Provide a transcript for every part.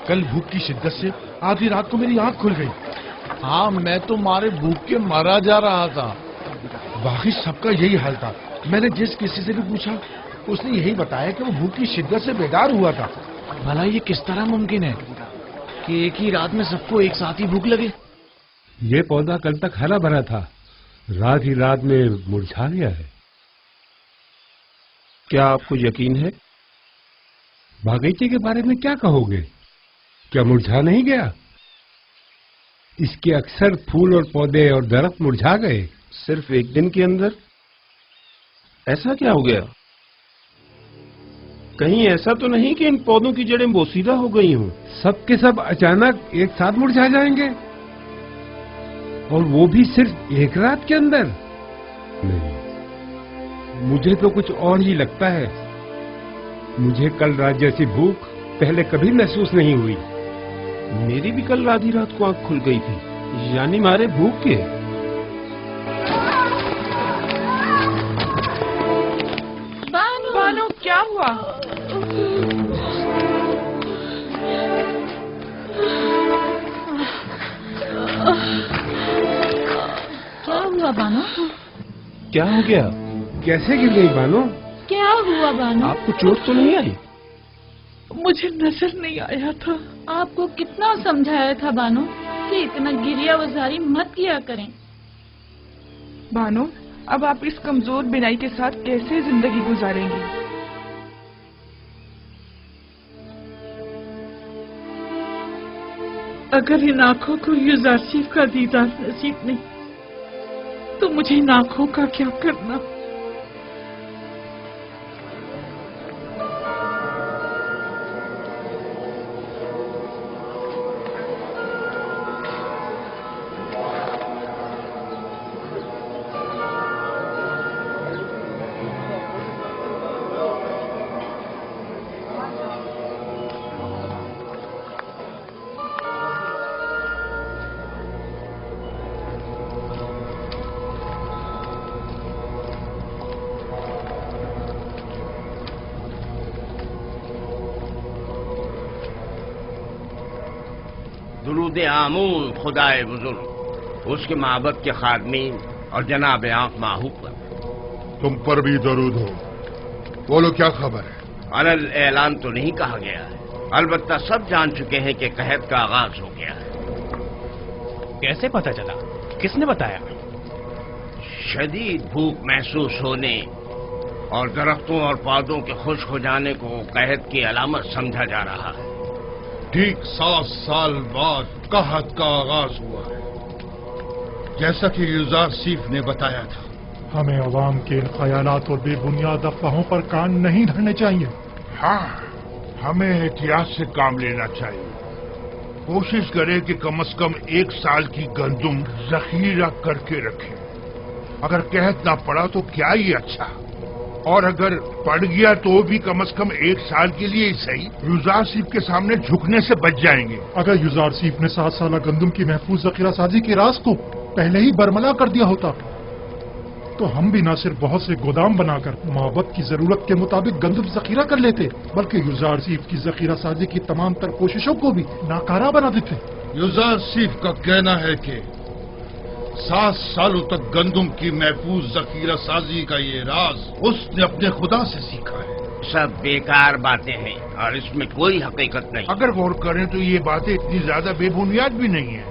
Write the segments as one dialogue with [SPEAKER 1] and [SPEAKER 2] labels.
[SPEAKER 1] کل بھوک کی شدت سے آدھی رات کو میری آنکھ کھل گئی.
[SPEAKER 2] ہاں میں تو مارے بھوک کے مرا جا رہا تھا.
[SPEAKER 1] باقی سب کا یہی حال تھا. میں نے جس کسی سے بھی پوچھا اس نے یہی بتایا کہ وہ بھوک کی شدت سے بیدار ہوا تھا.
[SPEAKER 2] بھلا یہ کس طرح ممکن ہے کہ ایک ہی رات میں سب کو ایک ساتھ ہی بھوک لگے؟
[SPEAKER 3] یہ پودا کل تک ہرا بھرا تھا، رات ہی رات میں مرجھا گیا ہے.
[SPEAKER 4] کیا آپ کو یقین ہے؟
[SPEAKER 3] باغیچے کے بارے میں کیا کہو گے؟ کیا مرجھا نہیں گیا؟ اس کے اکثر پھول اور پودے اور درخت مرجھا گئے.
[SPEAKER 4] صرف ایک دن کے اندر؟ ایسا کیا ہو گیا؟ کہیں ایسا تو نہیں کہ ان پودوں کی جڑیں بوسیدہ ہو گئی ہوں؟
[SPEAKER 3] سب کے سب اچانک ایک ساتھ مرجھا جائیں گے، اور وہ بھی صرف ایک رات کے اندر؟ نہیں، مجھے تو کچھ اور ہی لگتا ہے. مجھے کل رات جیسی بھوک پہلے کبھی محسوس نہیں ہوئی.
[SPEAKER 4] میری بھی کل آدھی رات کو آنکھ کھل گئی تھی، یعنی مارے بھوک کے.
[SPEAKER 5] بانو کیا ہوا؟
[SPEAKER 6] کیا ہوا بانو؟
[SPEAKER 4] کیا ہو گیا؟
[SPEAKER 3] کیسے گر گئی بانو؟
[SPEAKER 6] کیا ہوا بانو؟
[SPEAKER 4] آپ کو چوٹ تو نہیں آئی؟
[SPEAKER 5] مجھے نظر نہیں آیا تھا.
[SPEAKER 6] آپ کو کتنا سمجھایا تھا بانو کہ اتنا گریا وزاری مت کیا کریں.
[SPEAKER 5] بانو اب آپ اس کمزور بینائی کے ساتھ کیسے زندگی گزاریں گی؟ اگر ان آنکھوں کو یوزارسیف کا دیدار نصیب نہیں تو مجھے ان آنکھوں کا کیا کرنا؟
[SPEAKER 7] درود آمون خدائے بزرگ، اس کے معبد کے خادمین اور جناب آنکھ ماہو پر.
[SPEAKER 1] تم پر بھی درود ہو. بولو کیا خبر ہے؟
[SPEAKER 7] علل اعلان تو نہیں کہا گیا ہے، البتہ سب جان چکے ہیں کہ قحط کا آغاز ہو گیا ہے.
[SPEAKER 2] کیسے پتہ چلا؟ کس نے بتایا؟
[SPEAKER 7] شدید بھوک محسوس ہونے اور درختوں اور پودوں کے خشک ہو جانے کو قحط کی علامت سمجھا جا رہا ہے.
[SPEAKER 1] ٹھیک 7 سال بعد قحط کا آغاز ہوا ہے، جیسا کہ یوزارسیف نے بتایا تھا.
[SPEAKER 8] ہمیں عوام کے ان خیالات اور بے بنیاد افواہوں پر کان نہیں دھرنے چاہیے.
[SPEAKER 9] ہاں، ہمیں احتیاط سے کام لینا چاہیے. کوشش کریں کہ کم از کم 1 سال کی گندم ذخیرہ کر کے رکھیں. اگر قحط نہ پڑا تو کیا ہی اچھا، اور اگر پڑ گیا تو بھی کم از کم 1 سال کے لیے ہی صحیح یوزارسیف کے سامنے جھکنے سے بچ جائیں گے.
[SPEAKER 8] اگر یوزارسیف نے 7 سالہ گندم کی محفوظ ذخیرہ سازی کے راز کو پہلے ہی برملا کر دیا ہوتا تو ہم بھی نہ صرف بہت سے گودام بنا کر معبد کی ضرورت کے مطابق گندم ذخیرہ کر لیتے، بلکہ یوزارسیف کی ذخیرہ سازی کی تمام تر کوششوں کو بھی ناکارہ بنا دیتے.
[SPEAKER 1] یوزارسیف کا کہنا ہے کہ 7 سالوں تک گندم کی محفوظ ذخیرہ سازی کا یہ راز اس نے اپنے خدا سے سیکھا ہے.
[SPEAKER 7] سب بیکار باتیں ہیں اور اس میں کوئی حقیقت نہیں.
[SPEAKER 9] اگر غور کریں تو یہ باتیں اتنی زیادہ بے بنیاد بھی نہیں ہیں.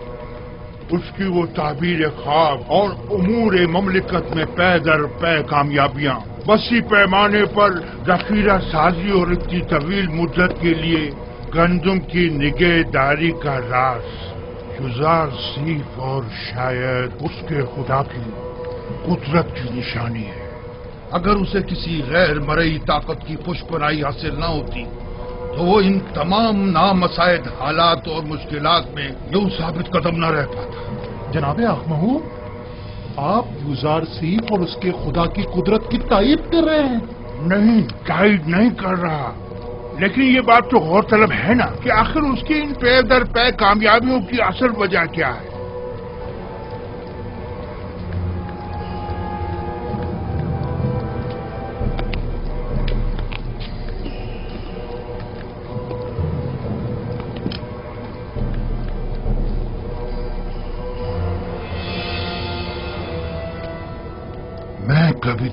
[SPEAKER 9] اس کی وہ تعبیر خواب اور امور مملکت میں پے در پے کامیابیاں، وسیع پیمانے پر ذخیرہ سازی اور اتنی طویل مدت کے لیے گندم کی نگہداری کا راز یوزارسیف اور شاید اس کے خدا کی قدرت کی نشانی ہے.
[SPEAKER 1] اگر اسے کسی غیر مرئی طاقت کی پشپنائی حاصل نہ ہوتی تو وہ ان تمام نامساعد حالات اور مشکلات میں یوں ثابت قدم نہ رہ پاتا.
[SPEAKER 8] جناب اخمہو، آپ یوزارسیف اور اس کے خدا کی قدرت کی تائید کر رہے ہیں؟
[SPEAKER 9] نہیں، تائید نہیں کر رہا، لیکن یہ بات تو غور طلب ہے نا کہ آخر اس کی ان پے در پے کامیابیوں کی اصل وجہ کیا ہے.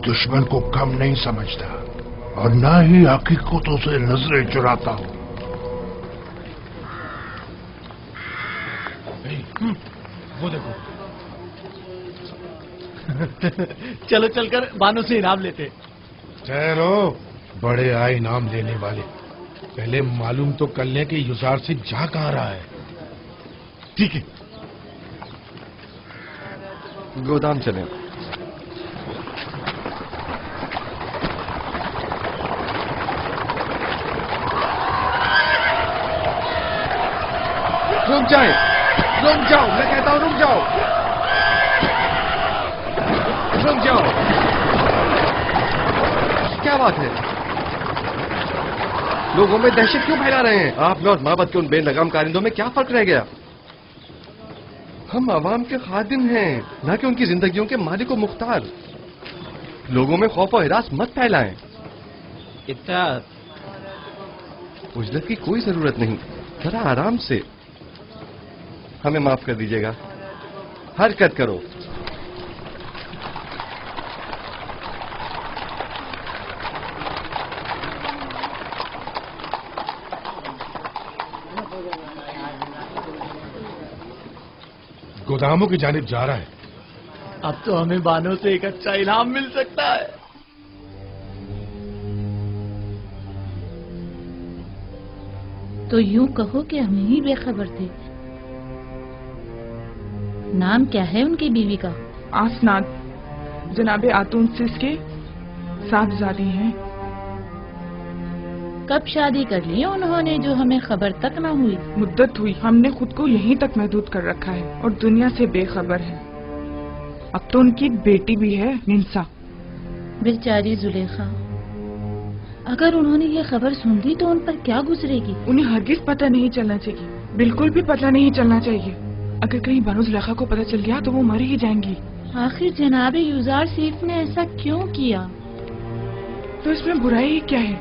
[SPEAKER 9] दुश्मन को कम नहीं समझता और ना ही हकीकतों से नजरें चुराता हूं।
[SPEAKER 2] वो देखो। चलो चलकर बानो से इनाम लेते।
[SPEAKER 1] ठहरो, बड़े आए इनाम लेने वाले, पहले मालूम तो कर लें कि युजार से जा कहाँ रहा है।
[SPEAKER 2] ठीक है,
[SPEAKER 10] गोदाम चलें। रुक जाओ, मैं कहता हूं रुक जाओ। क्या बात है? लोगों में दहशत क्यों फैला रहे हैं? आप में और माबद के उन बेलगाम कारिंदों में क्या फर्क रह गया? हम आवाम के खादिम हैं, न कि उनकी जिंदगियों के मालिक व मुख्तार। लोगों में खौफ और हिरास मत फैलाएं।
[SPEAKER 2] इतना
[SPEAKER 10] उजलत की कोई जरूरत नहीं, जरा आराम से। हमें माफ कर दीजिएगा, हरकत करो।
[SPEAKER 1] गोदामों की जानिब जा रहा है।
[SPEAKER 2] अब तो हमें बानो से एक अच्छा इनाम मिल सकता है।
[SPEAKER 6] तो यूं कहो कि हम ही बेखबर थे। नाम क्या है उनकी बीवी का?
[SPEAKER 5] आसनाद, जनाबे आतून सिस के साहबजादी हैं।
[SPEAKER 6] कब शादी कर ली उन्होंने जो हमें खबर तक न हुई?
[SPEAKER 5] मुद्दत हुई, हमने खुद को यहीं तक महदूद कर रखा है और दुनिया से बेखबर है। अब तो उनकी एक बेटी भी है, निंसा।
[SPEAKER 6] बेचारी जुलेखा, अगर उन्होंने ये खबर सुन ली तो उन पर क्या गुजरेगी?
[SPEAKER 5] उन्हें हरगिज पता नहीं चलना चाहिए, बिल्कुल भी पता नहीं चलना चाहिए। अगर कहीं बानो जुलेखा को पता चल गया तो वो मर ही जाएंगी।
[SPEAKER 6] आखिर जनाबे युजार सीफ ने ऐसा क्यों किया?
[SPEAKER 5] तो इसमें बुराई ही क्या है?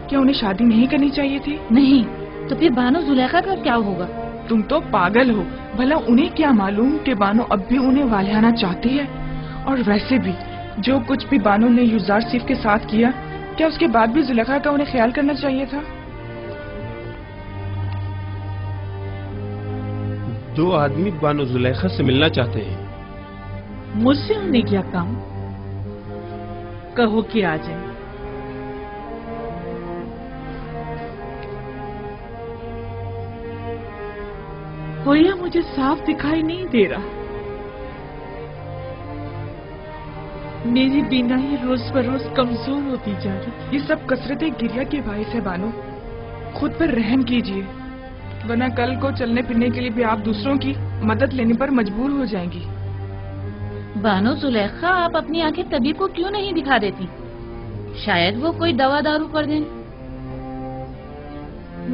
[SPEAKER 5] क्या उन्हें शादी नहीं करनी चाहिए थी?
[SPEAKER 6] नहीं, तो फिर बानो जुलेखा का क्या होगा?
[SPEAKER 5] तुम तो पागल हो। भला उन्हें क्या मालूम कि बानो अब भी उन्हें वालियाना चाहती है? और वैसे भी जो कुछ भी बानो ने युजार सीफ के साथ किया, क्या उसके बाद भी जुलेखा का उन्हें ख्याल करना चाहिए था?
[SPEAKER 4] दो आदमी बानो जुलेखा से मिलना चाहते हैं।
[SPEAKER 5] मुझसे उन्हें क्या काम? कहो कि आ जाए। होया मुझे साफ दिखाई नहीं दे रहा। मेरी बीनाई रोज बरोज कमजोर होती जा रही। ये सब कसरतें गिरिया के बायस है बानो। खुद पर रहम कीजिए, वरना कल को चलने फिरने के लिए भी आप दूसरों की मदद लेने पर मजबूर हो जाएंगी।
[SPEAKER 6] बानो जुलेखा, आप अपनी आंखें तबीब को क्यों नहीं दिखा देती? शायद वो कोई दवा दारू कर दें।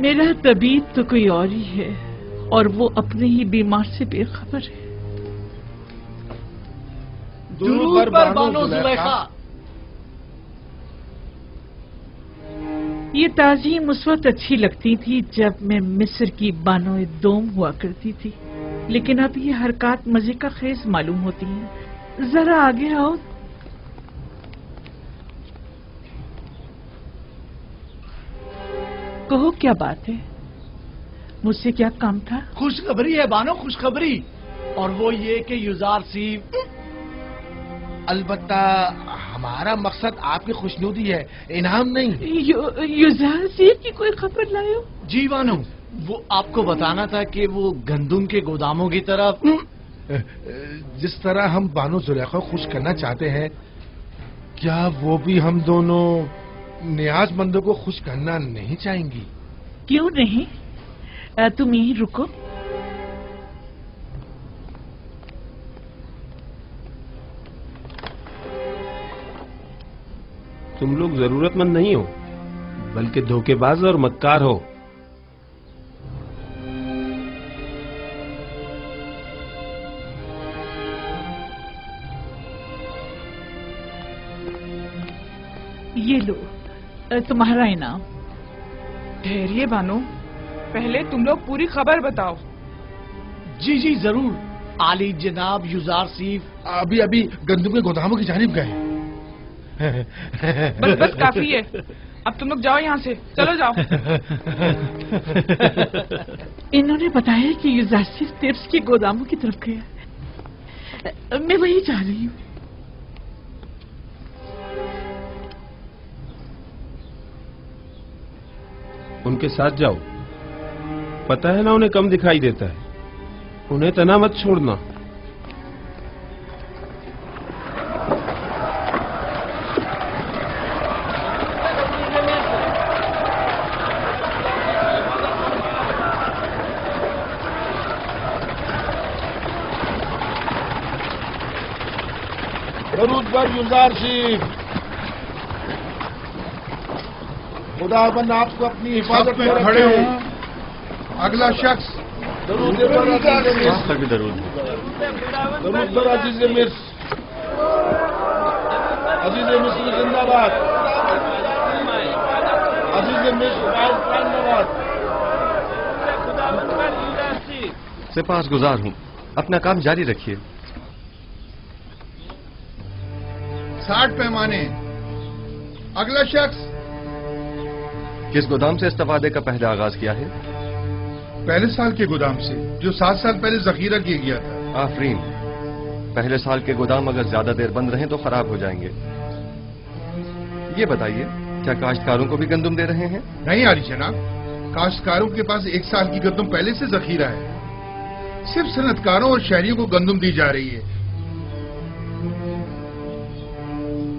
[SPEAKER 5] मेरा तबीब तो कोई और ही है और वो अपने ही बीमार से बेखबर है।
[SPEAKER 2] दुरूद पर बानो जुलेखा।
[SPEAKER 5] ये ताज़ीम उस वक्त अच्छी लगती थी जब मैं मिस्र की बानो दोम हुआ करती थी, लेकिन अब ये हरकत मजे का खेज मालूम होती है। जरा आगे आओ। कहो क्या बात है? मुझसे क्या काम था?
[SPEAKER 2] खुशखबरी है बानो, खुशखबरी। और वो ये कि युजार सीफ।
[SPEAKER 1] अलबत्ता हमारा मकसद आपकी खुशनुदी है, इनाम नहीं।
[SPEAKER 5] युजार सीफ की कोई खबर लायो?
[SPEAKER 2] जी बानो, वो आपको बताना था कि वो गंदुम के गोदामों की तरफ।
[SPEAKER 1] जिस तरह हम बानो जुलेखा को खुश करना चाहते हैं, क्या वो भी हम दोनों नियाजमंदों को खुश करना नहीं चाहेंगी?
[SPEAKER 5] क्यों नहीं? तुम यहीं रुको।
[SPEAKER 4] तुम लोग जरूरतमंद नहीं हो, बल्कि धोखेबाज और मक्कार हो।
[SPEAKER 5] ये लो तुम्हारा इनाम। ठहरिए बानो, पहले तुम लोग पूरी खबर बताओ।
[SPEAKER 2] जी जी जरूर। आली जनाब युजार सीफ
[SPEAKER 1] अभी अभी गंदुम के गोदामों की जानिब गए।
[SPEAKER 5] बस बस काफी है, अब तुम लोग जाओ यहाँ से, चलो जाओ।
[SPEAKER 11] इन्होंने बताया कि युजारसिफ टेप्स के गोदामों की तरफ गया, मैं वही जा रही हूँ।
[SPEAKER 4] उनके साथ जाओ, पता है ना उन्हें कम दिखाई देता है, उन्हें तना मत छोड़ना।
[SPEAKER 9] दरूद पर युजारसिफ, खुदाबंद आपको अपनी हिफाजत में खड़े हो। अगला शख्स
[SPEAKER 10] दरूद पर अजीज मिर्स, अजीज मिस्र जिंदाबाद, अजीज मिस्र जिंदाबाद। सिपासगुजार हूँ, अपना काम जारी रखिए।
[SPEAKER 1] 60 पैमाने। अगला शख्स।
[SPEAKER 10] किस गोदाम से इस्तेफादे का पहले आगाज किया है?
[SPEAKER 1] पहले साल के गोदाम से, जो 7 साल पहले जखीरा किया गया था।
[SPEAKER 10] आफरीन, पहले साल के गोदाम अगर ज्यादा देर बंद रहें तो खराब हो जाएंगे। ये बताइए, क्या काश्तकारों को भी गंदम दे रहे हैं?
[SPEAKER 1] नहीं आली जनाब, काश्तकारों के पास 1 साल की गंदम पहले से जखीरा है। सिर्फ सनतकारों और शहरियों को गंदम दी जा रही है।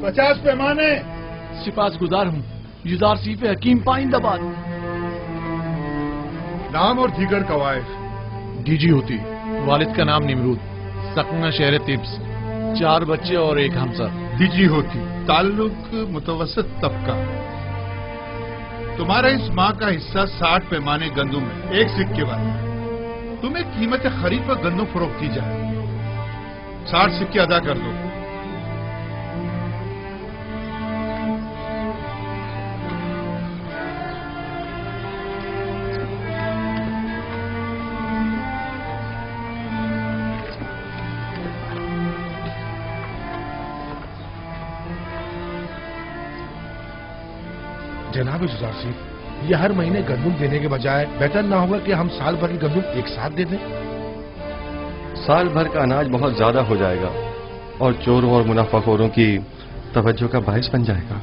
[SPEAKER 1] 50 पैमाने।
[SPEAKER 2] सिपासगुजार हूँ, युजारसिफ हकीम पाइंदाबाद।
[SPEAKER 1] नाम और दीगर कवायद।
[SPEAKER 2] डीजी होती, वालिद का नाम निमरूद, सकना शहर तिब्स, 4 बच्चे और 1 हमसर।
[SPEAKER 1] डीजी होती, ताल्लुक मुतवसत तबका। तुम्हारा इस माह का हिस्सा 60 पैमाने गंदम है, 1 सिक्के वाला। तुम्हें कीमत खरीद पर गंदम फरोख्त की जाए, 60 सिक्के अदा कर दो।
[SPEAKER 12] जनाब युजारसिफ, ये हर महीने गंदम देने के बजाय बेहतर ना होगा कि हम साल भर की गंदम एक साथ दे दें?
[SPEAKER 10] साल भर का अनाज बहुत ज्यादा हो जाएगा और चोरों और मुनाफाखोरों की तवज्जो का बायस बन जाएगा।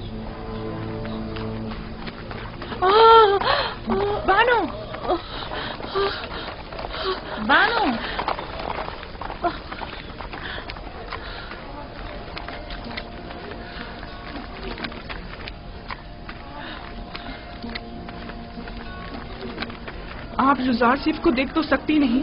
[SPEAKER 11] बानो,
[SPEAKER 6] बानो,
[SPEAKER 5] आप युजारसिफ को देख तो सकती नहीं,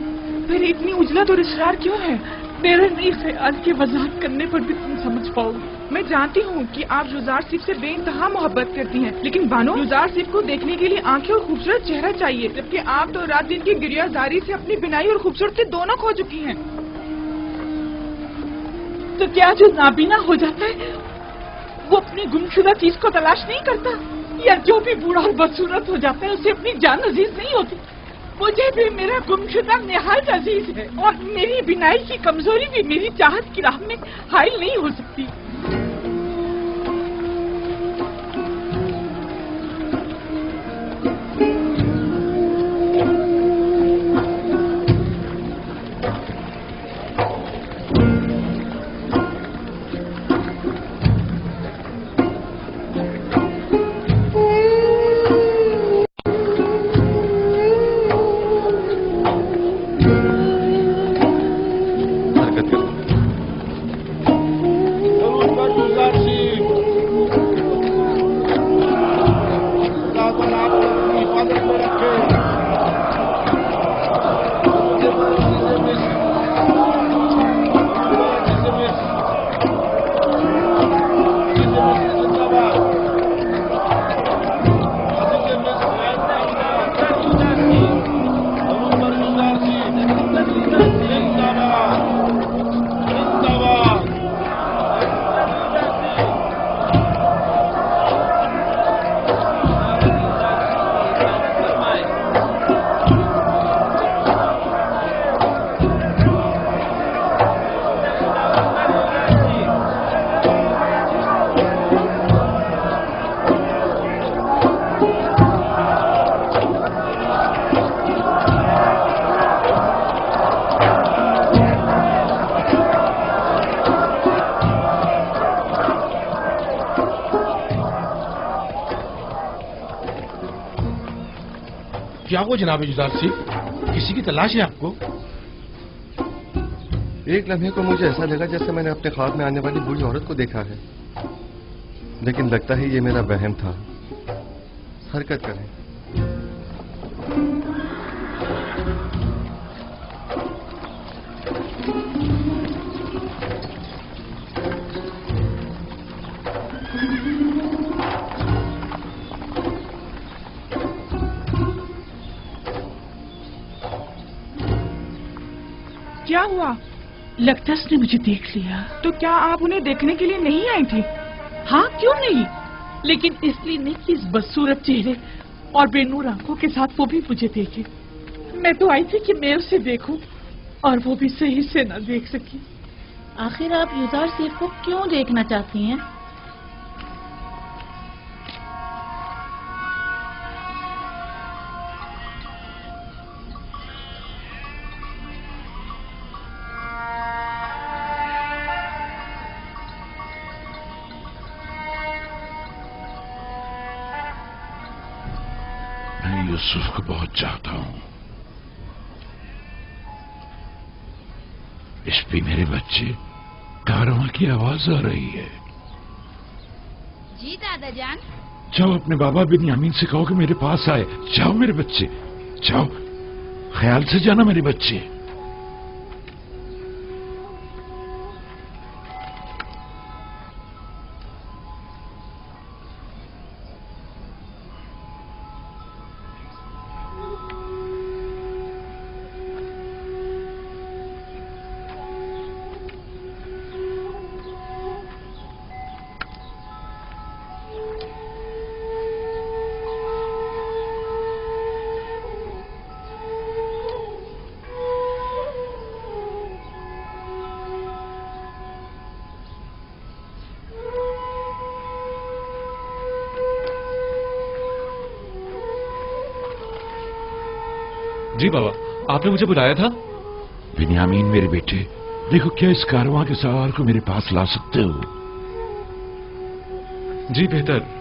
[SPEAKER 5] फिर इतनी उजलत और इसरार क्यों है?
[SPEAKER 11] मेरा नहीं ख्याल कि वजाहत करने पर भी तुम समझ पाओगे।
[SPEAKER 5] मैं जानती हूँ कि आप युजारसिफ से बेइंतहा मोहब्बत करती हैं, लेकिन बानो, युजारसिफ को देखने के लिए आंखें और खूबसूरत चेहरा चाहिए, जबकि आप तो रात दिन की गिरियाजारी से अपनी बिनाई और खूबसूरती दोनों खो चुकी हैं।
[SPEAKER 11] तो क्या जो नाबीना हो जाता है वो अपनी गुमशुदा चीज को तलाश नहीं करता? या जो भी बूढ़ा और बदसूरत हो जाता है उसे अपनी जान अजीज नहीं होती? मुझे भी मेरा गुमशुदा निहायत अजीज है, और मेरी बिनाई की कमजोरी भी मेरी चाहत की राह में हाइल नहीं हो सकती।
[SPEAKER 12] क्या हुआ जनाब जुदार सिंह? किसी की तलाश है आपको?
[SPEAKER 10] एक लम्हे को मुझे ऐसा लगा जैसे मैंने अपने ख्वाब में आने वाली बूढ़ी औरत को देखा है, लेकिन लगता है ये मेरा वहम था। हरकत करें।
[SPEAKER 5] क्या हुआ?
[SPEAKER 11] लगता है उसने मुझे देख लिया।
[SPEAKER 5] तो क्या आप उन्हें देखने के लिए नहीं आई थी?
[SPEAKER 11] हाँ, क्यों नहीं, लेकिन इसलिए नहीं कि इस बदसूरत चेहरे और बेनूर आंखों के साथ वो भी मुझे देखे। मैं तो आई थी कि मैं उसे देखूं, और वो भी सही से न देख सकी।
[SPEAKER 6] आखिर आप युजार सेफ को क्यों देखना चाहती हैं?
[SPEAKER 1] मैं यूसुफ को बहुत चाहता हूं। इस पे मेरे बच्चे, कारवां की आवाज आ रही है।
[SPEAKER 13] जी दादा जान।
[SPEAKER 1] जाओ अपने बाबा बिन्यामीन से कहो कि मेरे पास आए। जाओ मेरे बच्चे, जाओ, ख्याल से जाना मेरे बच्चे।
[SPEAKER 2] जी बाबा, आपने मुझे बुलाया था?
[SPEAKER 1] बिन्यामीन मेरे बेटे, देखो क्या इस कारवां के सवार को मेरे पास ला सकते हो?
[SPEAKER 2] जी बेहतर।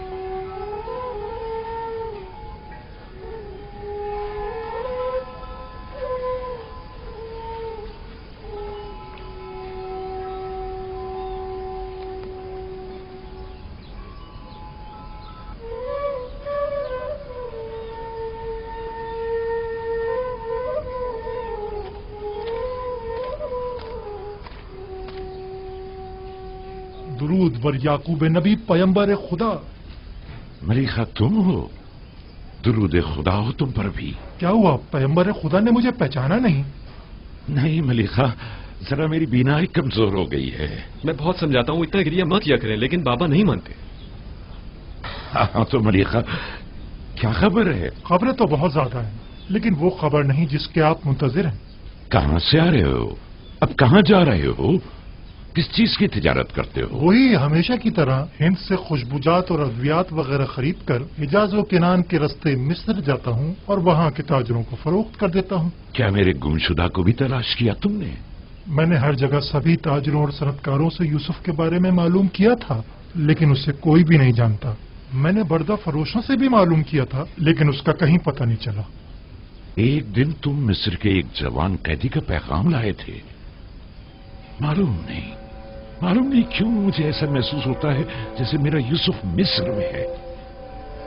[SPEAKER 8] दुरूद बर याकूब नबी पैगंबर खुदा।
[SPEAKER 1] मलिका तुम हो? दुरूद खुदा हो तुम पर भी।
[SPEAKER 8] क्या हुआ, पैगंबर खुदा ने मुझे पहचाना नहीं?
[SPEAKER 1] नहीं मलिका, जरा मेरी बीनाई कमजोर हो गई है।
[SPEAKER 2] मैं बहुत समझाता हूँ इतना गिरिया मत किया करें, लेकिन बाबा नहीं मानते।
[SPEAKER 1] हाँ तो मलिका, क्या खबर है?
[SPEAKER 8] खबरें तो बहुत ज्यादा हैं, लेकिन वो खबर नहीं जिसके आप मुंतजिर हैं।
[SPEAKER 1] कहाँ से आ रहे हो? अब कहाँ जा रहे हो? किस चीज की तिजारत करते हो?
[SPEAKER 8] वही हमेशा की तरह हिंद से खुशबुजात और अद्वियात वगैरह खरीद कर हिजाज व किनान के रास्ते मिस्र जाता हूँ और वहाँ के ताजरों को फरोख्त कर देता हूँ।
[SPEAKER 1] क्या मेरे गुमशुदा को भी तलाश किया तुमने?
[SPEAKER 8] मैंने हर जगह सभी ताजरों और सनतकारों से यूसुफ के बारे में मालूम किया था, लेकिन उसे कोई भी नहीं जानता। मैंने बर्दा फरोशों से भी मालूम किया था, लेकिन उसका कहीं पता नहीं चला।
[SPEAKER 1] एक दिन तुम मिस्र के एक जवान कैदी का पैगाम लाए थे। मालूम नहीं क्यों मुझे ऐसा महसूस होता है जैसे मेरा यूसुफ मिस्र में है।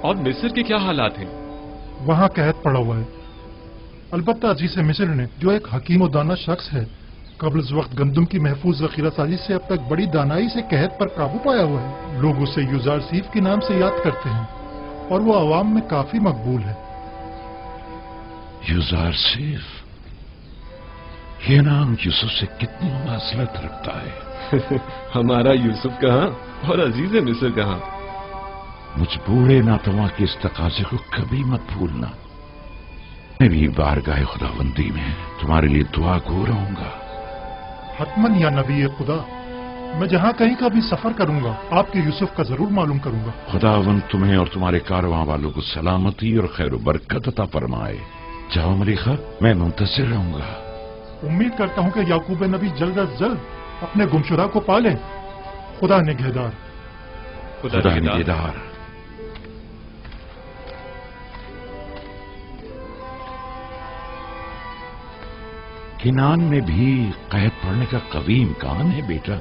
[SPEAKER 2] और मिस्र के क्या हालात हैं?
[SPEAKER 8] वहाँ कहत पड़ा हुआ है। अलबत्ता अजीज मिस्र ने, जो एक हकीम और दाना शख्स है, कब्ल वक्त गंदुम की महफूज जखीरा साजी से अब तक बड़ी दानाई से कहत पर काबू पाया हुआ है। लोग उसे युजार सीफ के नाम से याद करते हैं और वो आवाम में काफी मकबूल है।
[SPEAKER 1] युजार सीफ, ये नाम यूसुफ से कितनी मुमासलत रखता है।
[SPEAKER 2] हमारा यूसुफ कहाँ और अजीज मिस्र कहाँ?
[SPEAKER 1] मुझ बूढ़े नातवा के इस तकाजे को कभी मत भूलना। मैं भी बारगाह खुदाबंदी में तुम्हारे लिए दुआ गो रहूंगा।
[SPEAKER 8] हतमन या नबी खुदा, मैं जहाँ कहीं का भी सफर करूंगा आपके यूसुफ का जरूर मालूम करूंगा।
[SPEAKER 1] खुदावंद तुम्हें और तुम्हारे कारवां वालों को सलामती और खैर बरकत अता फरमाए। जाओ मलिका, मैं मुंतज़िर रहूंगा।
[SPEAKER 8] उम्मीद करता हूँ कि याकूब नबी जल्द अज जल्द अपने गुमशुदा को पाले। खुदा निगहदार।
[SPEAKER 1] खुदा निगहदार। किनान में भी कैद पड़ने का कवी इम्कान है बेटा।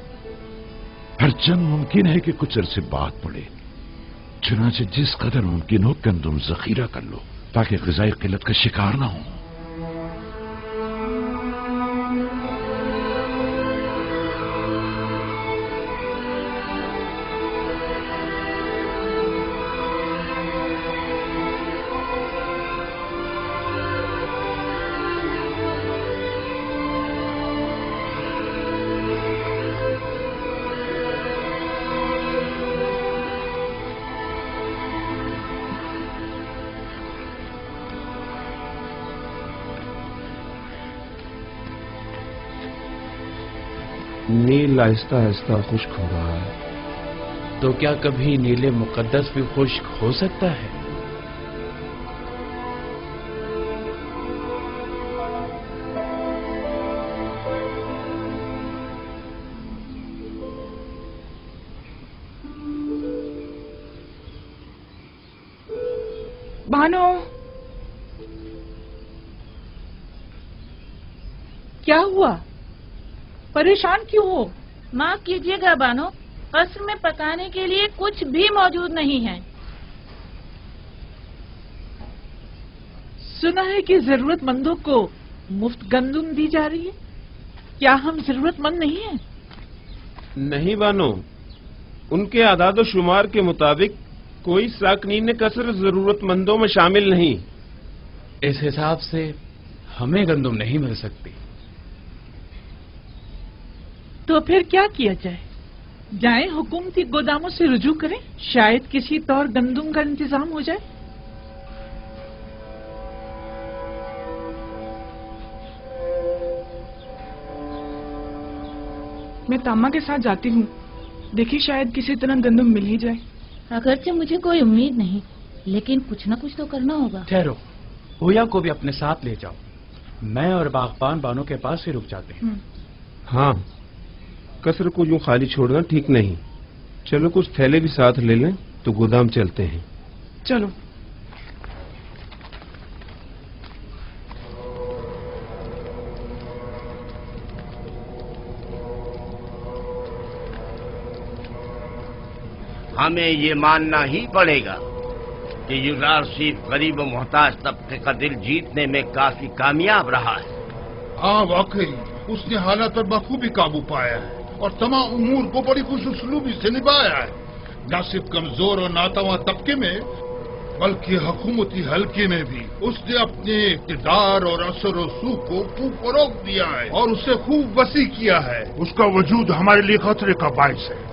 [SPEAKER 1] हर चंद मुमकिन है कि कुछ अरसे बाद पड़े। चुनाचे जिस कदर मुमकिन हो गंदुम जखीरा कर लो ताकि ग़िज़ाई किल्लत का शिकार ना हो।
[SPEAKER 4] नील आहिस्ता आहिस्ता खुश्क हो रहा है।
[SPEAKER 2] तो क्या कभी नीले मुकद्दस भी खुश्क हो सकता है?
[SPEAKER 5] भानु,
[SPEAKER 11] क्या हुआ? परेशान क्यों हो?
[SPEAKER 6] माफ कीजिएगा बानो, कस्र में पकाने के लिए कुछ भी मौजूद नहीं है।
[SPEAKER 11] सुना है कि जरूरतमंदों को मुफ्त गंदुम दी जा रही है। क्या हम जरूरतमंद नहीं हैं?
[SPEAKER 4] नहीं बानो, उनके आदाद शुमार के मुताबिक कोई साकनीन कसर जरूरतमंदों में शामिल नहीं।
[SPEAKER 2] इस हिसाब से हमें गंदुम नहीं मिल सकती।
[SPEAKER 11] तो फिर क्या किया जाए? जाएं हुकूमती गोदामों से रुजू करें, शायद किसी तौर गंदुम का इंतजाम हो जाए।
[SPEAKER 5] मैं तामा के साथ जाती हूँ, देखिए शायद किसी तरह गंदुम मिल ही जाए।
[SPEAKER 6] अगरचे मुझे कोई उम्मीद नहीं, लेकिन कुछ न कुछ तो करना होगा।
[SPEAKER 2] ठहरो, हुया को भी अपने साथ ले जाओ। मैं और बागबान बानों के पास ही रुक जाते हैं।
[SPEAKER 4] हाँ, कसर को यूं खाली छोड़ना ठीक नहीं। चलो कुछ थैले भी साथ ले लें तो गोदाम चलते हैं।
[SPEAKER 5] चलो।
[SPEAKER 7] हमें ये मानना ही पड़ेगा कि युज़ार सिर्फ गरीब और मोहताज तबके का दिल जीतने में काफी कामयाब रहा है।
[SPEAKER 9] हाँ वाकई उसने हालात पर बखूबी काबू पाया है और तमाम उमूर को बड़ी खुशउस्लूबी से निभाया है। न सिर्फ कमजोर और नातवा तबके में बल्कि हुकूमती हल्के में भी उसने अपने इक़्तिदार और असर और सूख को खूब फरोग दिया है और उसे खूब वसी किया है। उसका वजूद हमारे लिए खतरे का बाइस है।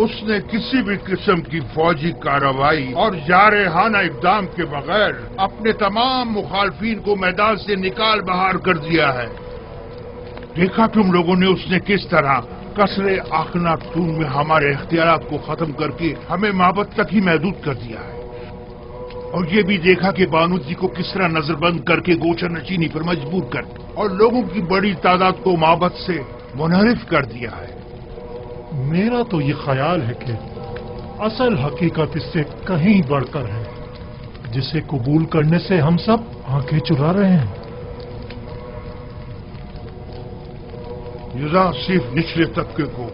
[SPEAKER 9] उसने किसी भी किस्म की फौजी कार्रवाई और जारहाना इक़दाम के बगैर अपने तमाम मुखालफीन को मैदान से निकाल बाहर कर दिया है। देखा तुम लोगों ने उसने किस तरह कसरे आखनातून में हमारे इख्तियारात को खत्म करके हमें माबद तक ही महदूद कर दिया है। और ये भी देखा कि बानू जी को किस तरह नजरबंद करके गोचर नचीनी पर मजबूर कर और लोगों की बड़ी तादाद को माबद से मुनहरिफ कर दिया है।
[SPEAKER 8] मेरा तो ये ख्याल है कि असल हकीकत इससे कहीं बढ़कर है, जिसे कबूल करने से हम सब आंखें चुरा रहे हैं।
[SPEAKER 9] युज़ा सिर्फ निचले तबके को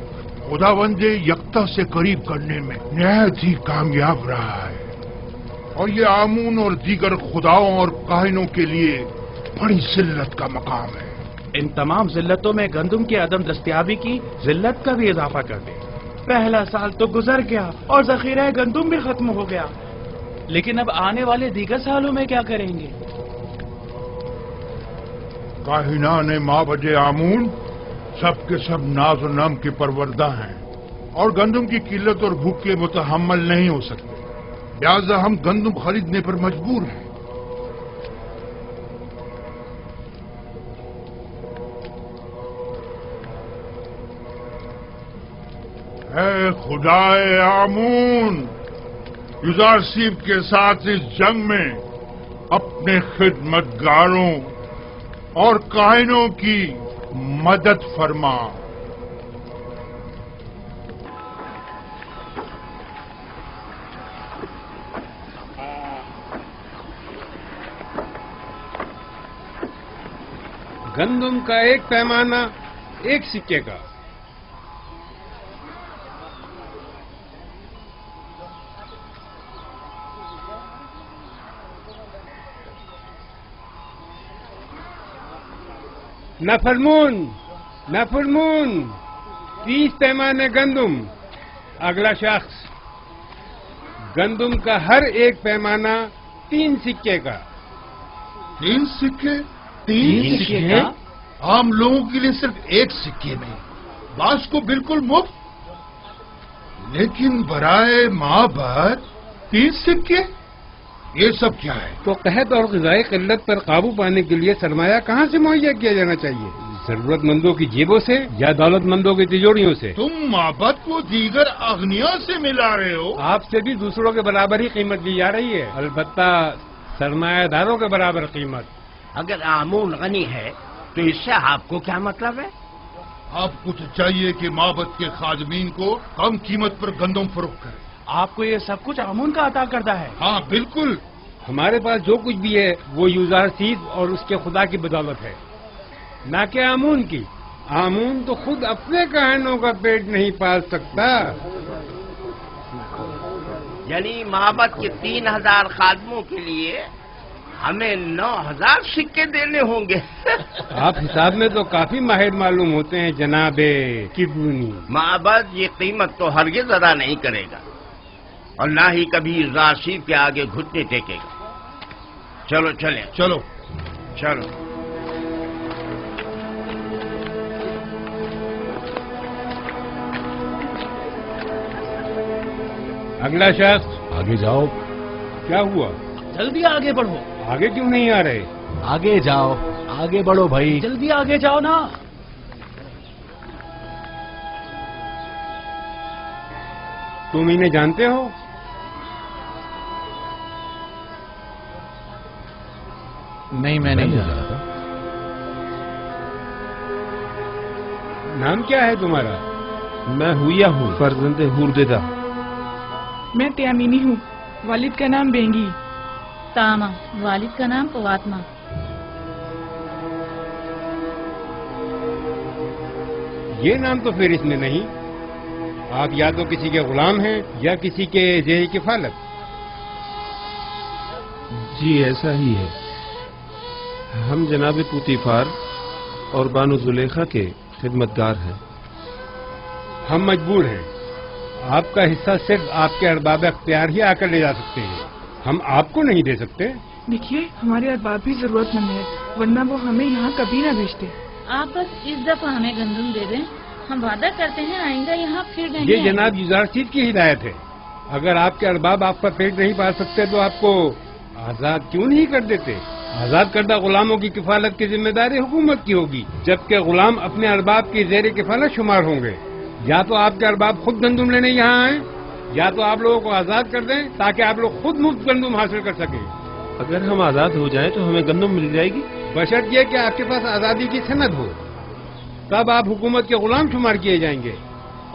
[SPEAKER 9] खुदावंदे यकता से करीब करने में निहायत ही कामयाब रहा है और ये आमून और दीगर खुदाओं और काहिनों के लिए बड़ी जिल्लत का मकाम है।
[SPEAKER 2] इन तमाम जिल्लतों में गंदुम की अदम दस्तयाबी की जिल्लत का भी इजाफा कर दे। पहला साल तो गुजर गया और जखीरा गंदुम भी खत्म हो गया, लेकिन अब आने वाले दीगर सालों में क्या करेंगे?
[SPEAKER 9] काहिना ने माबजे आमून सब के सब नाज और नम के परवरदा हैं और गंदुम की किल्लत और भूख के मुतहम्मल नहीं हो सकते, लिहाजा हम गंदुम खरीदने पर मजबूर हैं। ऐ खुदाए आमून, युज़ारसीब के साथ इस जंग में अपने खिदमतगारों और काहिनों की मदद फरमा।
[SPEAKER 3] गंदुम का एक पैमाना 1 सिक्के का। नफरमून, नफरमून, 30 पैमाने गंदुम। अगला शख्स, गंदुम का हर एक पैमाना 3 सिक्के का।
[SPEAKER 9] 3 सिक्के? 3 सिक्के? आम लोगों के लिए सिर्फ 1 सिक्के में, बास को बिल्कुल मुफ्त। लेकिन बराए माबद 3 सिक्के, ये सब क्या है?
[SPEAKER 3] तो कहत और ग़िज़ाई क़िल्लत पर काबू पाने के लिए सरमाया कहाँ से मुहैया किया जाना चाहिए? जरूरतमंदों की जेबों से या दौलतमंदों की तिजोरियों से?
[SPEAKER 9] तुम माबद को दीगर अग्नियों से मिला रहे हो।
[SPEAKER 3] आपसे भी दूसरों के बराबर ही कीमत दी जा रही है, अलबत्ता सरमायादारों के बराबर कीमत।
[SPEAKER 7] अगर आमून गनी है तो इससे आपको क्या मतलब है?
[SPEAKER 9] आपको तो चाहिए कि माबद के खादमीन को कम कीमत पर गंदम फरोख्त करें।
[SPEAKER 2] आपको ये सब कुछ आमून का अता करता है?
[SPEAKER 9] हाँ बिल्कुल।
[SPEAKER 3] हमारे पास जो कुछ भी है वो यूज़ारसीद और उसके खुदा की बदौलत है, ना कि आमून की। आमून तो खुद अपने कहनों का पेट नहीं पाल सकता।
[SPEAKER 7] यानी माबद के 3000 खादमों के लिए हमें 9000 सिक्के देने होंगे।
[SPEAKER 3] आप हिसाब में तो काफी माहिर मालूम होते हैं जनाबे किबूनी।
[SPEAKER 7] माबद ये कीमत तो हरगिज़ अदा नहीं करेगा और ना ही कभी राशिद के आगे घुटने टेकेगा। चलो चले।
[SPEAKER 9] चलो
[SPEAKER 7] चलो।
[SPEAKER 3] अगला शख्स,
[SPEAKER 1] आगे जाओ।
[SPEAKER 3] क्या हुआ?
[SPEAKER 2] जल्दी आगे बढ़ो।
[SPEAKER 3] आगे क्यों नहीं आ रहे?
[SPEAKER 2] आगे जाओ, आगे बढ़ो भाई, जल्दी आगे जाओ ना।
[SPEAKER 3] तुम इन्हें जानते हो?
[SPEAKER 2] नहीं, मैं नहीं जानता।
[SPEAKER 3] नाम क्या है तुम्हारा?
[SPEAKER 4] मैं हुया हूँ, फर्जंदे हुरदेदा।
[SPEAKER 5] मैं त्यामीनी हूँ, वालिद का नाम बेंगी।
[SPEAKER 6] तामा, वालिद का नाम पवात्मा।
[SPEAKER 3] ये नाम तो फिर इसमें नहीं। आप या तो किसी के गुलाम हैं या किसी के ज़ेर किफालत।
[SPEAKER 4] जी ऐसा ही है। हम जनाब पुतीफार और बानो जुलेखा के खिदमतगार हैं।
[SPEAKER 3] हम मजबूर हैं। आपका हिस्सा सिर्फ आपके अरबाब अख्तियार ही आकर ले जा सकते हैं, हम आपको नहीं दे सकते।
[SPEAKER 5] देखिए, हमारे अरबाब भी जरूरतमंद है, वरना वो हमें यहाँ कभी ना भेजते।
[SPEAKER 6] आप बस इस दफा हमें गंदुम दे दें, हम वादा करते हैं आएंगे यहाँ फिर नहीं।
[SPEAKER 3] ये जनाब यूज़ारसीद की हिदायत है। अगर आपके अरबाब आपका पेट नहीं पाल सकते तो आपको आजाद क्यों नहीं कर देते? आजाद करदा गुलामों की किफालत की जिम्मेदारी हुकूमत की होगी, जबकि गुलाम अपने अरबाब की ज़ेर किफालत शुमार होंगे। या तो आपके अरबाब खुद गंदुम लेने यहाँ आए, या तो आप लोगों को आजाद कर दें ताकि आप लोग खुद मुफ्त गंदुम हासिल कर सकें।
[SPEAKER 4] अगर हम आजाद हो जाएं तो हमें गंदुम मिल जाएगी,
[SPEAKER 3] बशर्त ये कि आपके पास आजादी की सनद हो। तब आप हुकूमत के गुलाम शुमार किए जाएंगे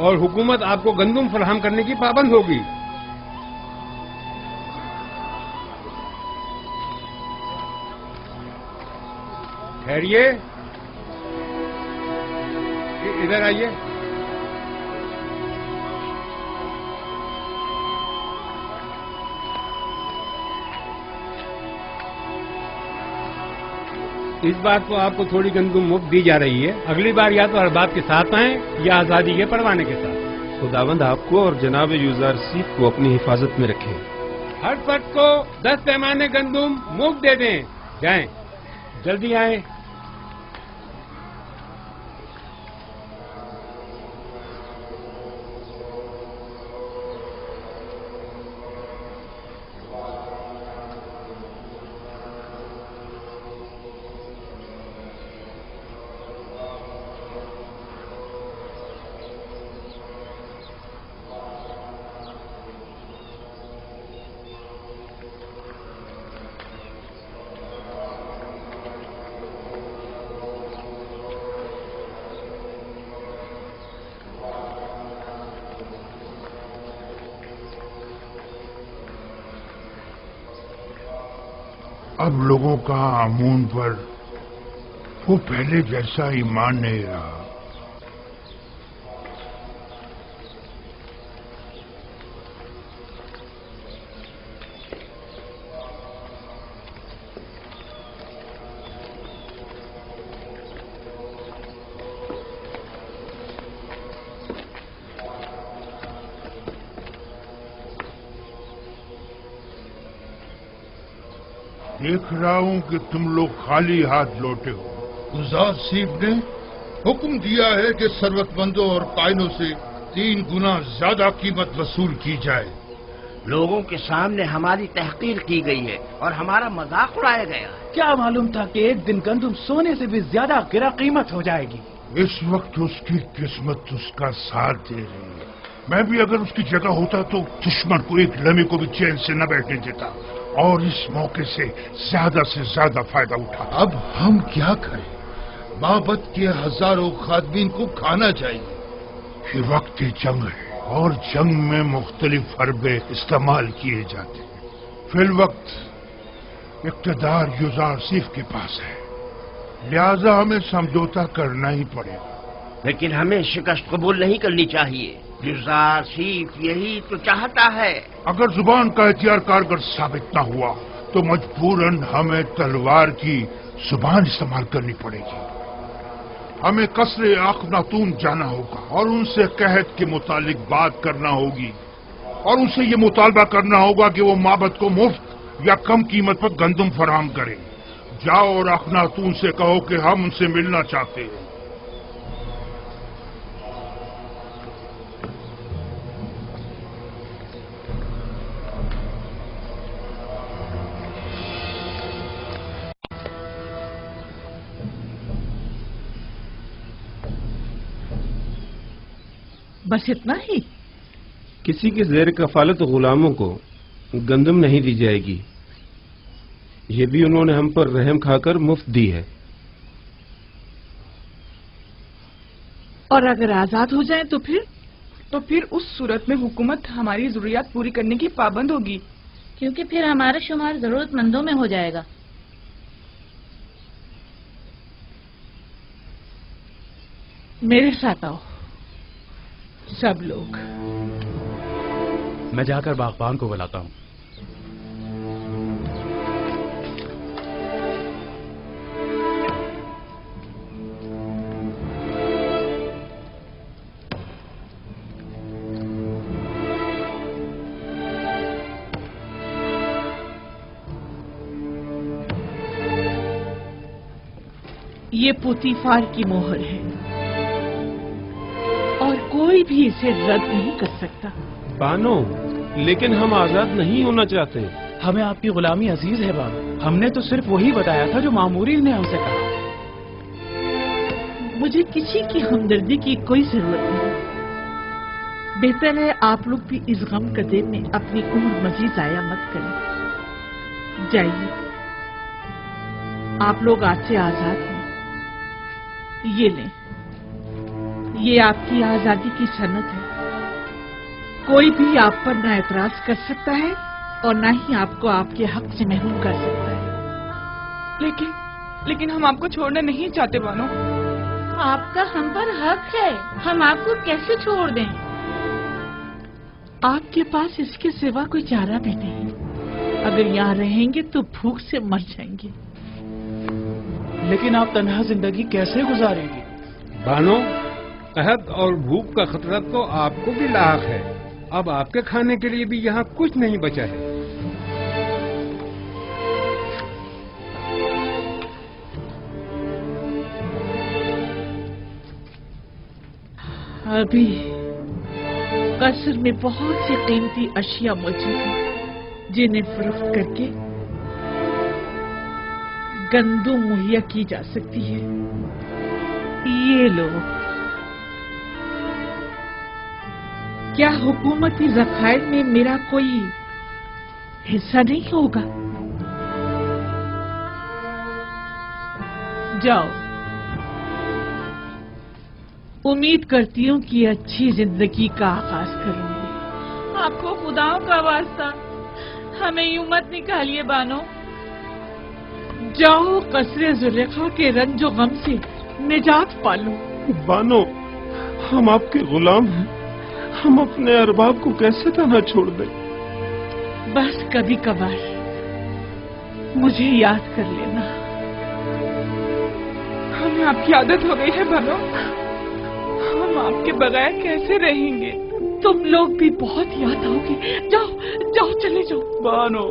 [SPEAKER 3] और हुकूमत आपको गंदुम फराहम करने की पाबंद होगी। ठहरिए, इधर आइए। इस बार तो आपको थोड़ी गंदुम मुफ्त दी जा रही है, अगली बार या तो अरबाब के साथ आएं या आजादी के परवाने के साथ।
[SPEAKER 4] खुदावंद आपको और जनाब यूज़ारसीद को अपनी हिफाजत में रखें।
[SPEAKER 3] हर फर्द को 10 पैमाने गंदुम मुफ्त दे दें। जाएं, जल्दी आएं।
[SPEAKER 9] अब लोगों का आमून पर वो पहले जैसा ईमान नहीं रहा। देख रहा हूं कि तुम लोग खाली हाथ लौटे हो।
[SPEAKER 14] गुजार सीफ ने हुक्म दिया है कि जरूरतमंदों और कायनों से 3 गुना ज्यादा कीमत वसूल की जाए।
[SPEAKER 7] लोगों के सामने हमारी तहकीर की गई है और हमारा मजाक उड़ाया गया है।
[SPEAKER 2] क्या मालूम था कि एक दिन गंदुम सोने से भी ज्यादा गिरा कीमत हो जाएगी।
[SPEAKER 9] इस वक्त उसकी किस्मत उसका साथ दे रही है। मैं भी अगर उसकी जगह होता तो दुश्मन को एक लम्हे को भी चैन से न बैठने देता और इस मौके से ज्यादा फायदा उठा।
[SPEAKER 14] अब हम क्या करें? माबद के हजारों खादमीन को खाना चाहिए।
[SPEAKER 9] ये वक्त जंग है और जंग में मुख्तलिफ हरबे इस्तेमाल किए जाते हैं। फिल वक्त इक़्तिदार युजार सीफ के पास है, लिहाजा हमें समझौता करना ही पड़ेगा।
[SPEAKER 7] लेकिन हमें शिकस्त कबूल नहीं करनी चाहिए। युजार सीफ यही तो चाहता है।
[SPEAKER 9] अगर जुबान का एहतियार कारगर साबित न हुआ तो मजबूरन हमें तलवार की जुबान इस्तेमाल करनी पड़ेगी। हमें कसरे अखनातून जाना होगा और उनसे कहत के मुतालिक बात करना होगी और उनसे ये मुतालबा करना होगा कि वो माबद को मुफ्त या कम कीमत पर गंदम फराहम करें। जाओ और अखनातून से कहो कि हम उनसे मिलना चाहते हैं।
[SPEAKER 11] बस इतना ही?
[SPEAKER 4] किसी के ज़ेर कफालत गुलामों को गंदम नहीं दी जाएगी। ये भी उन्होंने हम पर रहम खाकर मुफ्त दी है।
[SPEAKER 11] और अगर आजाद हो जाए तो फिर उस सूरत में हुकूमत हमारी जरूरियात पूरी करने की पाबंद होगी,
[SPEAKER 6] क्योंकि फिर हमारा शुमार जरूरतमंदों में हो जाएगा।
[SPEAKER 11] मेरे साथ आओ सब लोग।
[SPEAKER 2] मैं जाकर बागबान को बुलाता हूं।
[SPEAKER 11] ये पुतीफार की मोहर है और कोई भी इसे रद्द नहीं कर सकता।
[SPEAKER 4] बानो, लेकिन हम आजाद नहीं होना चाहते।
[SPEAKER 2] हमें आपकी गुलामी अजीज है बानो। हमने तो सिर्फ वही बताया था जो मामूरी ने हमसे कहा।
[SPEAKER 11] मुझे किसी की हमदर्दी की कोई जरूरत नहीं। बेहतर है आप लोग भी इस गम कदे में अपनी उम्र मजीद जाया मत करें। जाइए, आप लोग आज से आजाद हैं। ये लें, ये आपकी आजादी की सनद है। कोई भी आप पर ना एतराज कर सकता है और ना ही आपको आपके हक से महरूम कर सकता है।
[SPEAKER 5] लेकिन हम आपको छोड़ना नहीं चाहते बानो।
[SPEAKER 6] आपका हम पर हक है, हम आपको कैसे छोड़ दें?
[SPEAKER 11] आपके पास इसके सिवा कोई चारा भी नहीं। अगर यहाँ रहेंगे तो भूख से मर जाएंगे।
[SPEAKER 2] लेकिन आप तन्हा जिंदगी कैसे गुजारेंगे?
[SPEAKER 3] बानो, कहत और भूख का खतरा तो आपको भी लाक है। अब आपके खाने के लिए भी यहाँ कुछ नहीं बचा है।
[SPEAKER 11] अभी कसर में बहुत सी कीमती अशिया मौजूद हैं जिन्हें फरोख्त करके गंदम मुहैया की जा सकती है। ये लो। क्या हुकूमती ज़खायर में मेरा कोई हिस्सा नहीं होगा? जाओ, उम्मीद करती हूँ कि अच्छी जिंदगी का आगाज करूंगी।
[SPEAKER 6] आपको खुदाओं का वास्ता हमें यूं मत निकालिए बानो।
[SPEAKER 11] जाओ कसरे जुलेखा के रंजो गम से निजात पालो।
[SPEAKER 4] बानो, हम आपके गुलाम हैं, हम अपने अरबाब को कैसे तन्हा छोड़ दें?
[SPEAKER 11] बस कभी कभार मुझे याद कर लेना।
[SPEAKER 5] हमें आपकी आदत हो गई है बानो, हम आपके बगैर कैसे रहेंगे?
[SPEAKER 11] तुम लोग भी बहुत याद आओगे। जाओ जाओ चले जाओ।
[SPEAKER 2] बानो,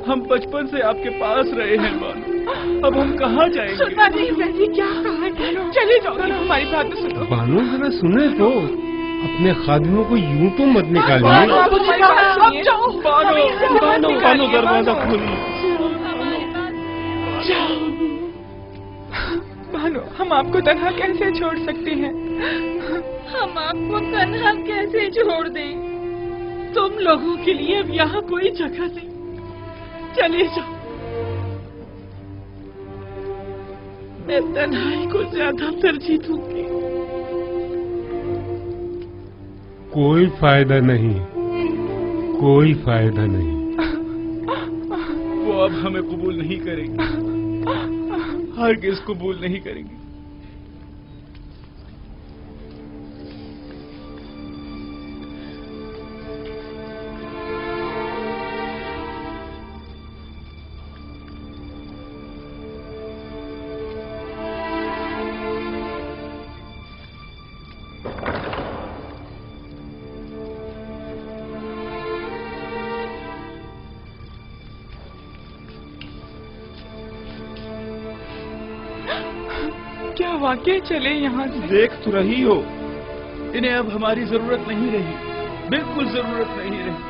[SPEAKER 2] हम बचपन से आपके पास रहे हैं बानो, अब हम कहाँ जाएंगे?
[SPEAKER 11] सुनना नहीं मैंने क्या कहा है? चले जाओ।
[SPEAKER 5] हमारी बात तो सुनो।
[SPEAKER 3] बानो जरा सुने तो, अपने खादिमों को यूं तो मत निकालिए।
[SPEAKER 4] बानो दरवाजा खोलिए।
[SPEAKER 5] बानो, हम आपको तन्हा कैसे छोड़ सकते हैं?
[SPEAKER 11] हम आपको तन्हा कैसे छोड़ दें? तुम लोगों के लिए अब यहाँ कोई जगह नहीं। चले जाओ। मैं तन्हाई को ज्यादा तरजीह दूंगी।
[SPEAKER 3] कोई फायदा नहीं, कोई फायदा नहीं।
[SPEAKER 2] वो अब हमें कबूल नहीं करेंगे, हरगिज़ कबूल नहीं करेंगे।
[SPEAKER 5] क्या वाकई चले यहाँ से?
[SPEAKER 4] देख तो रही हो,
[SPEAKER 2] इन्हें अब हमारी जरूरत नहीं रही, बिल्कुल जरूरत नहीं रही।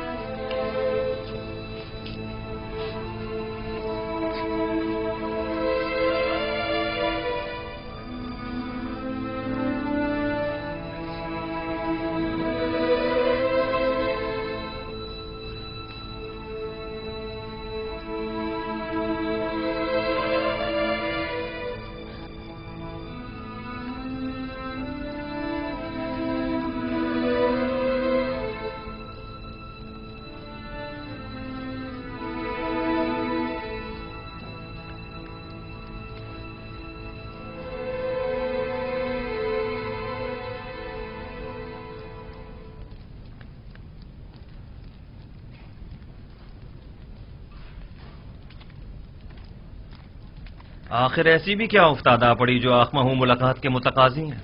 [SPEAKER 15] आखिर ऐसी भी क्या उफ्तादा पड़ी जो आखमहू मुलाकात के मुतकाजी हैं?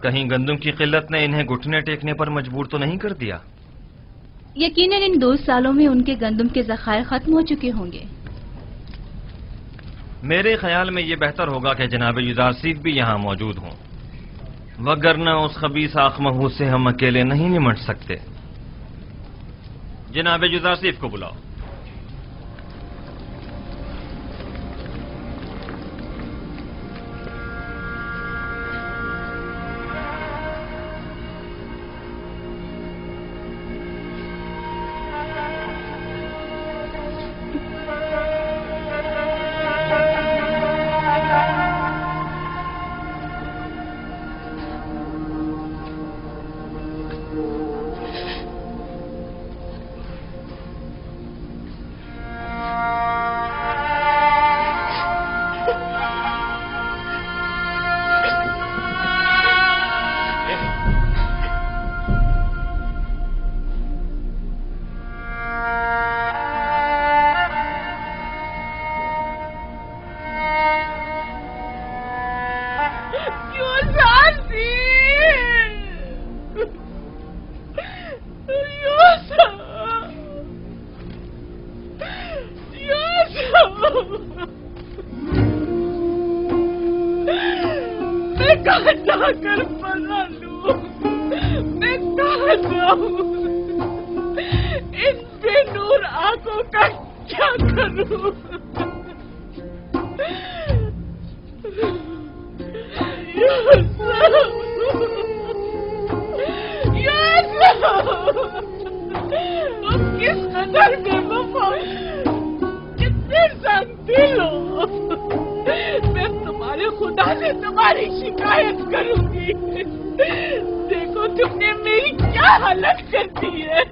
[SPEAKER 15] कहीं गंदुम की किल्लत ने इन्हें घुटने टेकने पर मजबूर तो नहीं कर दिया?
[SPEAKER 16] यकीनन इन 2 सालों में उनके गंदुम के ज़खायर खत्म हो चुके होंगे।
[SPEAKER 15] मेरे ख्याल में ये बेहतर होगा कि जनाब युदारसीफ भी यहाँ मौजूद हों, वगरना उस खबीस आखमहू से हम अकेले नहीं निमट सकते। जनाब युदारसीफ को बुलाओ।
[SPEAKER 11] मैं कहाँ जाकर पना लूं? मैं कहाँ जाऊं? इन बेनूर आंखों का क्या करूं? तुम किस कदर बेवफा, कितने संदिल हो। मैं तुम्हारे खुदा से तुम्हारी शिकायत करूंगी। देखो तुमने मेरी क्या हालत कर दी है।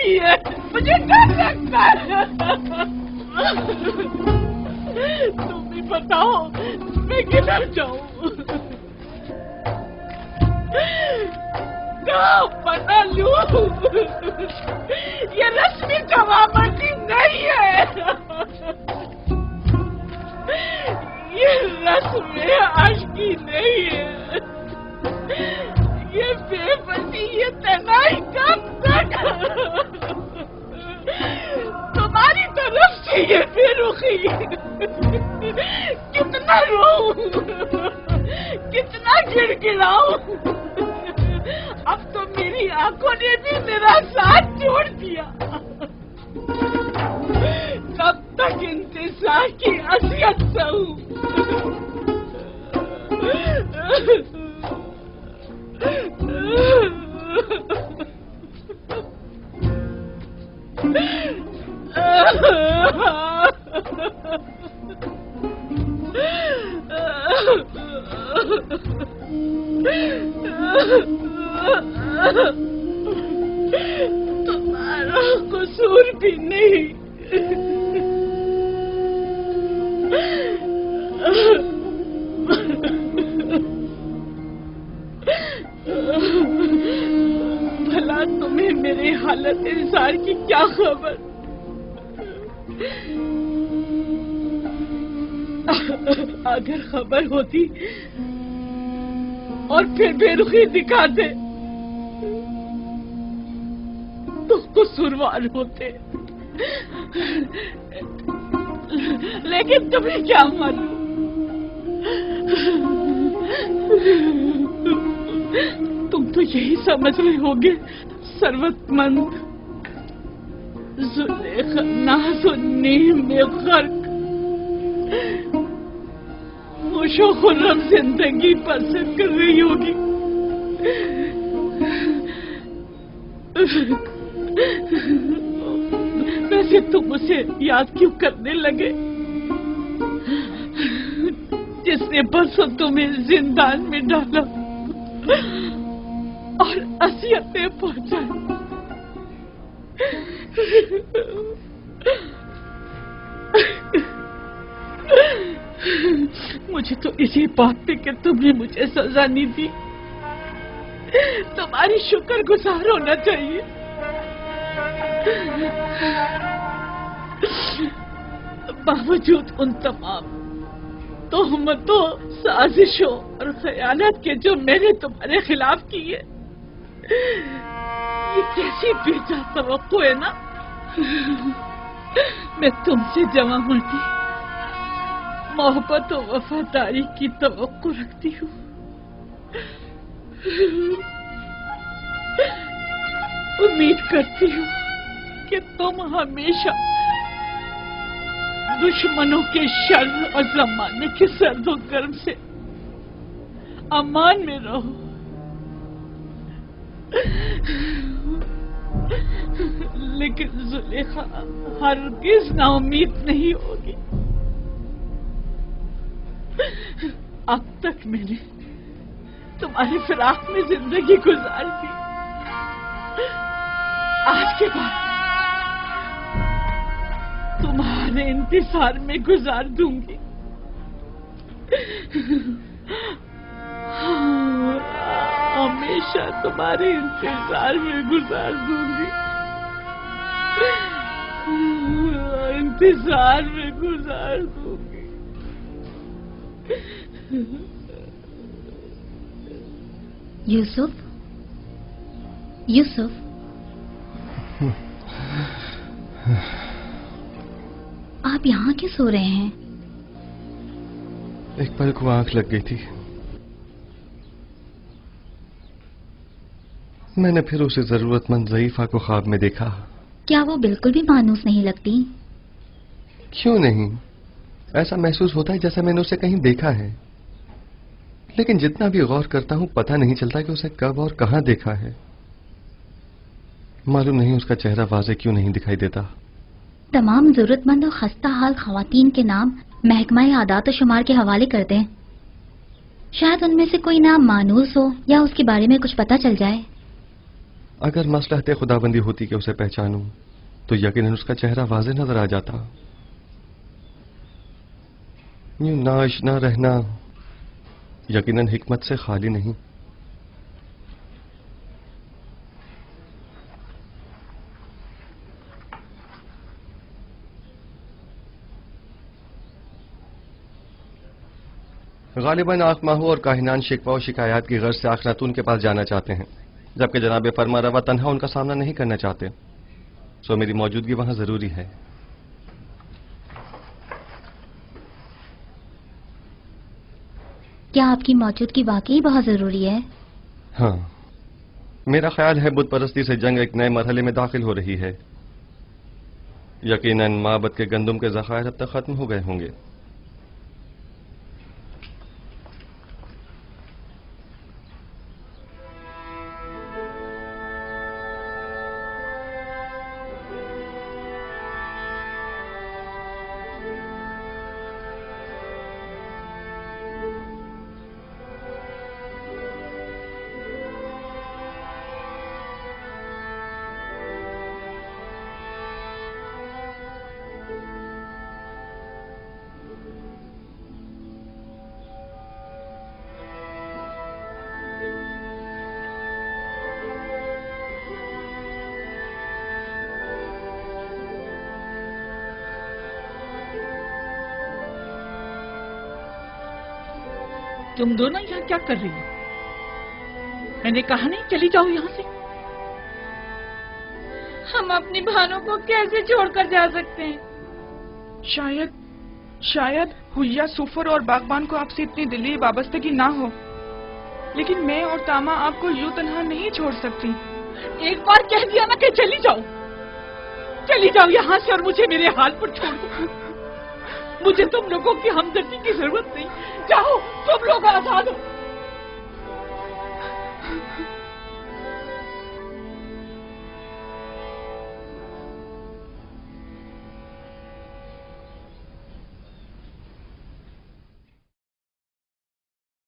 [SPEAKER 11] नहीं है, मुझे डर लगता है। तुम भी बताओ मैं किधर जाऊं? कहाँ पता लूं? ये रस्मी जवाबंदी नहीं है, ये रस्म आशिकी नहीं है, ये बेबसी, ये तनाई कब तक? तुम्हारी तरफ से ये बेरुखी, कितना रोऊं, कितना गिड़गिड़ाऊं। अब तो मेरी आंखों ने भी मेरा साथ छोड़ दिया। कब तक इंतजार की असियत सहूं? तुम्हारा कसूर भी नहीं। भला तुम्हें मेरे हालत इंसान की क्या खबर? अगर खबर होती और फिर बेरुखी दिखाते तो कसूरवार होते, लेकिन तुम्हें क्या मालूम, तुम तो यही समझ रहे होगे सर्वतमंद जुलेखा नाज़ और नीम में गर्क खुशो खुर्रम जिंदगी बसर कर रही होगी। वैसे तुम उसे याद क्यों करने लगे जिसने परसों तुम्हें जिंदान में डाला और असियतें पहुंचाई? मुझे तो इसी बात पे कि तुमने मुझे सजा नहीं दी तुम्हारी शुक्रगुजार होना चाहिए। बावजूद उन तमाम तोहमतों, साजिशों और खयानत के जो मैंने तुम्हारे खिलाफ की है, ये कैसी बेजा तवक्को है ना। मैं तुमसे जमा होती मोहब्बत और वफादारी की तवक्को रखती हूँ। उम्मीद करती हूँ कि तुम हमेशा दुश्मनों के शर और जमाने के सर्द और गर्म से अमान में रहो। लेकिन जुलेखा हरगिज नाउम्मीद नहीं होगी। अब तक मैंने तुम्हारी फिराक में जिंदगी गुजार दी, आज के बाद तुम्हारे इंतजार में गुजार दूंगी। हमेशा तुम्हारे इंतजार में गुजार दूंगी, इंतजार में गुजार दूंगी।
[SPEAKER 16] यूसुफ, यूसुफ, आप यहाँ क्यों सो रहे हैं?
[SPEAKER 10] एक पल को आंख लग गई थी। मैंने फिर उसे जरूरतमंद ज़ईफा को ख्वाब में देखा।
[SPEAKER 16] क्या वो बिल्कुल भी मानूस नहीं लगती?
[SPEAKER 10] क्यों नहीं, ऐसा महसूस होता है जैसे मैंने उसे कहीं देखा है, लेकिन जितना भी गौर करता हूं पता नहीं चलता कि उसे कब और कहां देखा है। मालूम नहीं उसका चेहरा वाज़े क्यों नहीं दिखाई देता।
[SPEAKER 16] तमाम जरूरतमंद और खस्ता हाल खवातीन के नाम महकमा आदात शुमार के हवाले कर दें। शायद उनमें से कोई नाम मानूस हो या उसके बारे में कुछ पता चल जाए।
[SPEAKER 10] अगर मसलहत खुदाबंदी होती कि उसे पहचानूं तो यकीनन उसका चेहरा वाज़ेह नजर आ जाता। यूं नाआशना रहना यकीनन हिकमत से खाली नहीं। गालिबन आखमाहू और काहिनान शिकवा और शिकायत की गर्ज से आखनातून के पास जाना चाहते हैं, जबकि जनाब फरमा रवा तन्हा उनका सामना नहीं करना चाहते। सो मेरी मौजूदगी वहां जरूरी है।
[SPEAKER 16] क्या आपकी मौजूदगी वाकई बहुत जरूरी है?
[SPEAKER 10] हाँ, मेरा ख्याल है बुत परस्ती से जंग एक नए मरहले में दाखिल हो रही है। यकीनन माबद के गंदुम के ज़खायर अब तक खत्म हो गए होंगे।
[SPEAKER 11] तुम दोनों यहाँ क्या कर रही हो? मैंने कहा नहीं चली जाओ यहाँ से।
[SPEAKER 5] हम अपनी बहनों को कैसे छोड़कर जा सकते हैं? शायद हुलिया, सुफर और बागबान को आपसे इतनी दिली वाबस्तगी ना हो, लेकिन मैं और तामा आपको यूं तन्हा नहीं छोड़ सकती।
[SPEAKER 11] एक बार कह दिया ना कि चली जाओ यहाँ से और मुझे मेरे हाल पर छोड़ दो। मुझे तुम लोगों की हमदर्दी की जरूरत नहीं। जाओ, तुम लोग आजाद हो।